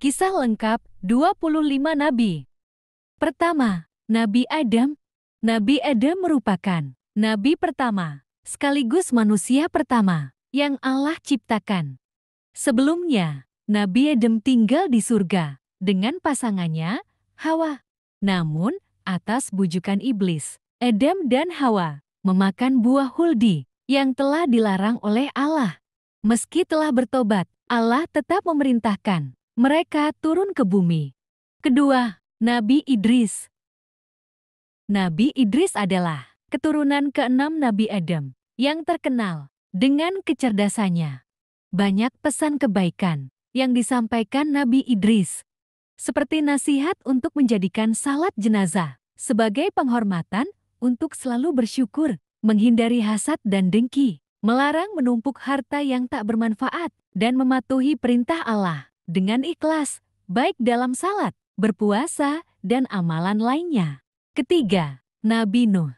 Kisah lengkap 25 Nabi. Pertama, Nabi Adam. Nabi Adam merupakan Nabi pertama, sekaligus manusia pertama yang Allah ciptakan. Sebelumnya, Nabi Adam tinggal di surga dengan pasangannya, Hawa. Namun, atas bujukan iblis, Adam dan Hawa memakan buah huldi yang telah dilarang oleh Allah. Meski telah bertobat, Allah tetap memerintahkan mereka turun ke bumi. Kedua, Nabi Idris. Nabi Idris adalah keturunan keenam Nabi Adam yang terkenal dengan kecerdasannya. Banyak pesan kebaikan yang disampaikan Nabi Idris, seperti nasihat untuk menjadikan salat jenazah sebagai penghormatan, untuk selalu bersyukur, menghindari hasad dan dengki, melarang menumpuk harta yang tak bermanfaat, dan mematuhi perintah Allah dengan ikhlas, baik dalam salat, berpuasa, dan amalan lainnya. Ketiga, Nabi Nuh.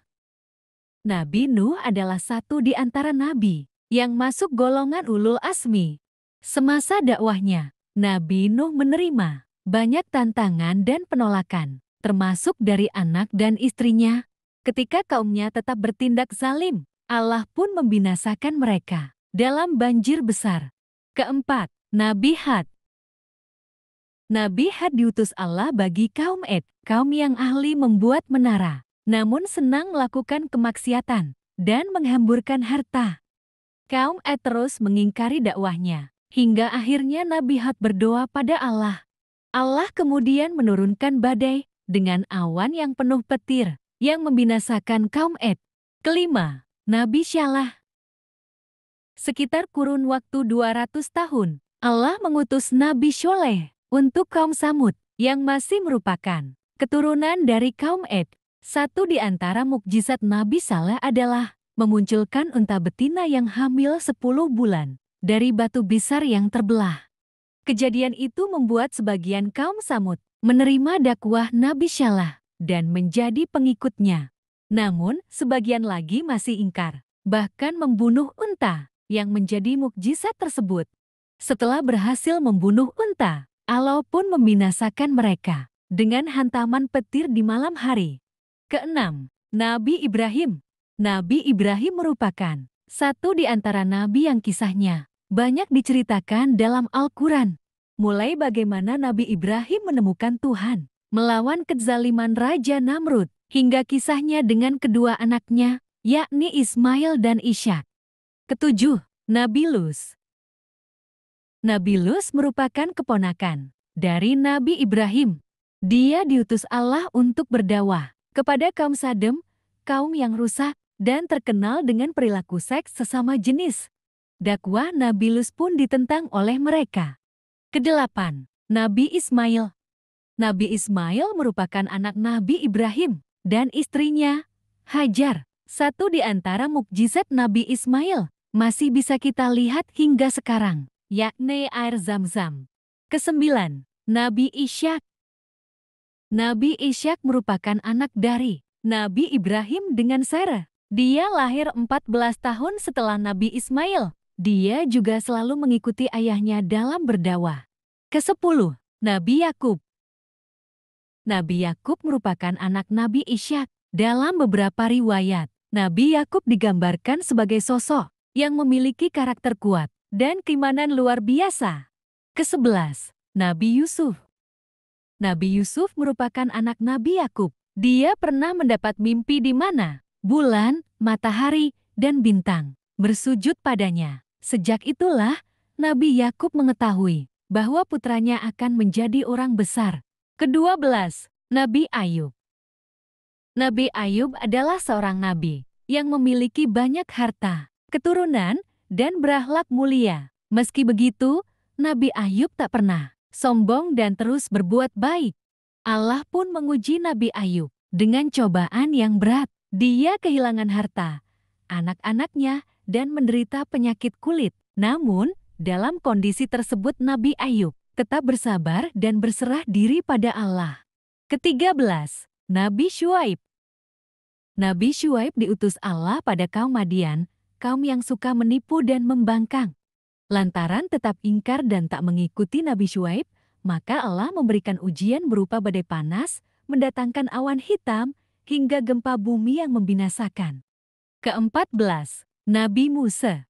Nabi Nuh adalah satu di antara nabi yang masuk golongan ulul azmi. Semasa dakwahnya, Nabi Nuh menerima banyak tantangan dan penolakan, termasuk dari anak dan istrinya. Ketika kaumnya tetap bertindak zalim, Allah pun membinasakan mereka dalam banjir besar. Keempat, Nabi Hud. Nabi Hud diutus Allah bagi kaum Ad, kaum yang ahli membuat menara, namun senang melakukan kemaksiatan dan menghamburkan harta. Kaum Ad terus mengingkari dakwahnya, hingga akhirnya Nabi Hud berdoa pada Allah. Allah kemudian menurunkan badai dengan awan yang penuh petir, yang membinasakan kaum Ad. Kelima, Nabi Syalah. Sekitar kurun waktu 200 tahun, Allah mengutus Nabi Syoleh untuk kaum Samud, yang masih merupakan keturunan dari kaum Ad. Satu di antara mukjizat Nabi Saleh adalah memunculkan unta betina yang hamil 10 bulan dari batu besar yang terbelah. Kejadian itu membuat sebagian kaum Samud menerima dakwah Nabi Syalah dan menjadi pengikutnya. Namun, sebagian lagi masih ingkar, bahkan membunuh unta yang menjadi mukjizat tersebut. Setelah berhasil membunuh unta, Allah pun membinasakan mereka dengan hantaman petir di malam hari. Keenam, Nabi Ibrahim. Nabi Ibrahim merupakan satu di antara nabi yang kisahnya banyak diceritakan dalam Al-Quran. Mulai bagaimana Nabi Ibrahim menemukan Tuhan, melawan kezaliman Raja Namrud, hingga kisahnya dengan kedua anaknya, yakni Ismail dan Ishak. Ketujuh, Nabi Lut. Nabi Lut merupakan keponakan dari Nabi Ibrahim. Dia diutus Allah untuk berdakwah kepada kaum Sadem, kaum yang rusak dan terkenal dengan perilaku seks sesama jenis. Dakwah Nabi Lut pun ditentang oleh mereka. Kedelapan, Nabi Ismail. Nabi Ismail merupakan anak Nabi Ibrahim dan istrinya, Hajar. Satu di antara mukjizat Nabi Ismail masih bisa kita lihat hingga sekarang, yakni air Zam-Zam. Kesembilan, Nabi Ishak. Nabi Ishak merupakan anak dari Nabi Ibrahim dengan Sarah. Dia lahir 14 tahun setelah Nabi Ismail. Dia juga selalu mengikuti ayahnya dalam berdakwah. Kesepuluh, Nabi Yakub. Nabi Yakub merupakan anak Nabi Ishak. Dalam beberapa riwayat, Nabi Yakub digambarkan sebagai sosok yang memiliki karakter kuat dan keimanan luar biasa. Kesebelas, Nabi Yusuf. Nabi Yusuf merupakan anak Nabi Yakub. Dia pernah mendapat mimpi di mana bulan, matahari, dan bintang bersujud padanya. Sejak itulah, Nabi Yakub mengetahui bahwa putranya akan menjadi orang besar. Kedua belas, Nabi Ayub. Nabi Ayub adalah seorang nabi yang memiliki banyak harta, keturunan, dan berakhlak mulia. Meski begitu, Nabi Ayub tak pernah sombong dan terus berbuat baik. Allah pun menguji Nabi Ayub dengan cobaan yang berat. Dia kehilangan harta, anak-anaknya, dan menderita penyakit kulit. Namun, dalam kondisi tersebut Nabi Ayub tetap bersabar dan berserah diri pada Allah. Ketiga belas, Nabi Syuaib. Nabi Syuaib diutus Allah pada kaum Madian, kaum yang suka menipu dan membangkang. Lantaran tetap ingkar dan tak mengikuti Nabi Syuaib, maka Allah memberikan ujian berupa badai panas, mendatangkan awan hitam, hingga gempa bumi yang membinasakan. Ke-14, Nabi Musa.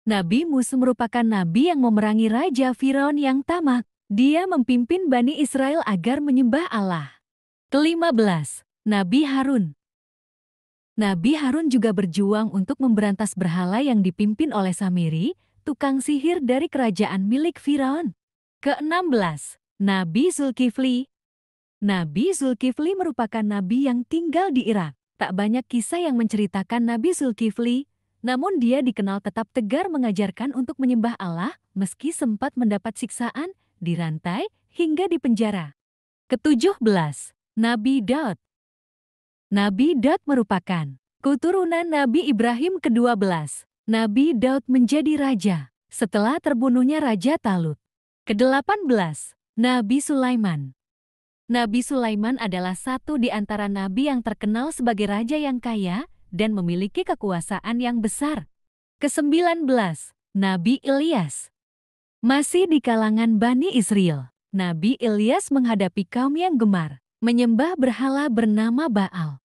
Nabi Musa merupakan nabi yang memerangi Raja Firaun yang tamak. Dia memimpin Bani Israel agar menyembah Allah. Ke-15, Nabi Harun. Nabi Harun juga berjuang untuk memberantas berhala yang dipimpin oleh Samiri, tukang sihir dari kerajaan milik Firaun. Ke-16, Nabi Zulkifli. Nabi Zulkifli merupakan nabi yang tinggal di Irak. Tak banyak kisah yang menceritakan Nabi Zulkifli, namun dia dikenal tetap tegar mengajarkan untuk menyembah Allah meski sempat mendapat siksaan, dirantai, hingga dipenjara. Ke-17, Nabi Daud. Nabi Daud merupakan keturunan Nabi Ibrahim ke-12. Nabi Daud menjadi raja setelah terbunuhnya Raja Talut. Ke-18, Nabi Sulaiman. Nabi Sulaiman adalah satu di antara nabi yang terkenal sebagai raja yang kaya dan memiliki kekuasaan yang besar. Ke-19, Nabi Ilyas. Masih di kalangan Bani Israel, Nabi Ilyas menghadapi kaum yang gemar menyembah berhala bernama Baal.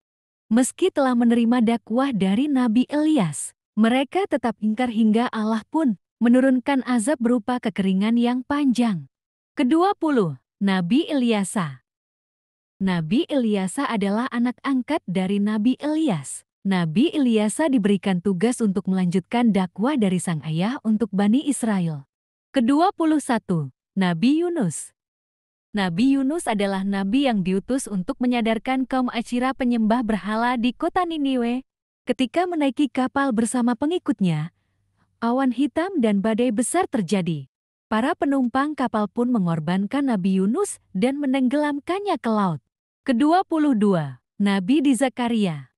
Meski telah menerima dakwah dari Nabi Ilyas, mereka tetap ingkar hingga Allah pun menurunkan azab berupa kekeringan yang panjang. Ke-20, Nabi Ilyasa. Nabi Ilyasa adalah anak angkat dari Nabi Ilyas. Nabi Ilyasa diberikan tugas untuk melanjutkan dakwah dari sang ayah untuk Bani Israel. Ke-21, Nabi Yunus. Nabi Yunus adalah nabi yang diutus untuk menyadarkan kaum Asyira penyembah berhala di kota Niniwe. Ketika menaiki kapal bersama pengikutnya, awan hitam dan badai besar terjadi. Para penumpang kapal pun mengorbankan Nabi Yunus dan menenggelamkannya ke laut. Ke-22, Nabi Zakaria.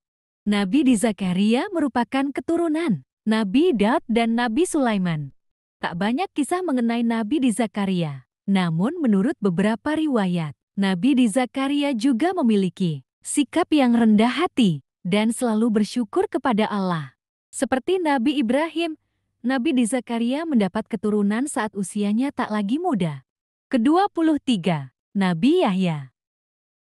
Nabi Zakaria merupakan keturunan Nabi Daud dan Nabi Sulaiman. Tak banyak kisah mengenai Nabi Zakaria. Namun menurut beberapa riwayat, Nabi Zakaria juga memiliki sikap yang rendah hati dan selalu bersyukur kepada Allah. Seperti Nabi Ibrahim, Nabi Zakaria mendapat keturunan saat usianya tak lagi muda. Ke-23, Nabi Yahya.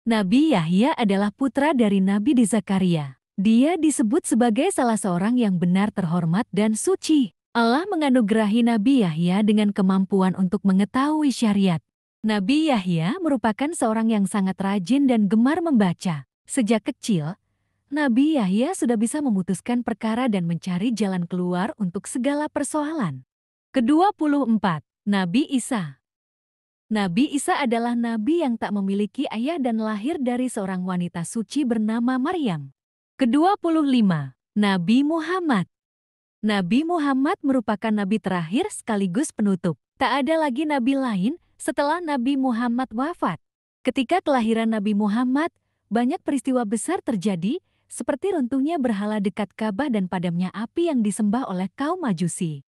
Nabi Yahya adalah putra dari Nabi Zakaria. Dia disebut sebagai salah seorang yang benar, terhormat dan suci. Allah menganugerahi Nabi Yahya dengan kemampuan untuk mengetahui syariat. Nabi Yahya merupakan seorang yang sangat rajin dan gemar membaca. Sejak kecil, Nabi Yahya sudah bisa memutuskan perkara dan mencari jalan keluar untuk segala persoalan. Ke-24, Nabi Isa. Nabi Isa adalah nabi yang tak memiliki ayah dan lahir dari seorang wanita suci bernama Maryam. Ke-25, Nabi Muhammad. Nabi Muhammad merupakan nabi terakhir sekaligus penutup. Tak ada lagi nabi lain setelah Nabi Muhammad wafat. Ketika kelahiran Nabi Muhammad, banyak peristiwa besar terjadi, seperti runtuhnya berhala dekat Ka'bah dan padamnya api yang disembah oleh kaum Majusi.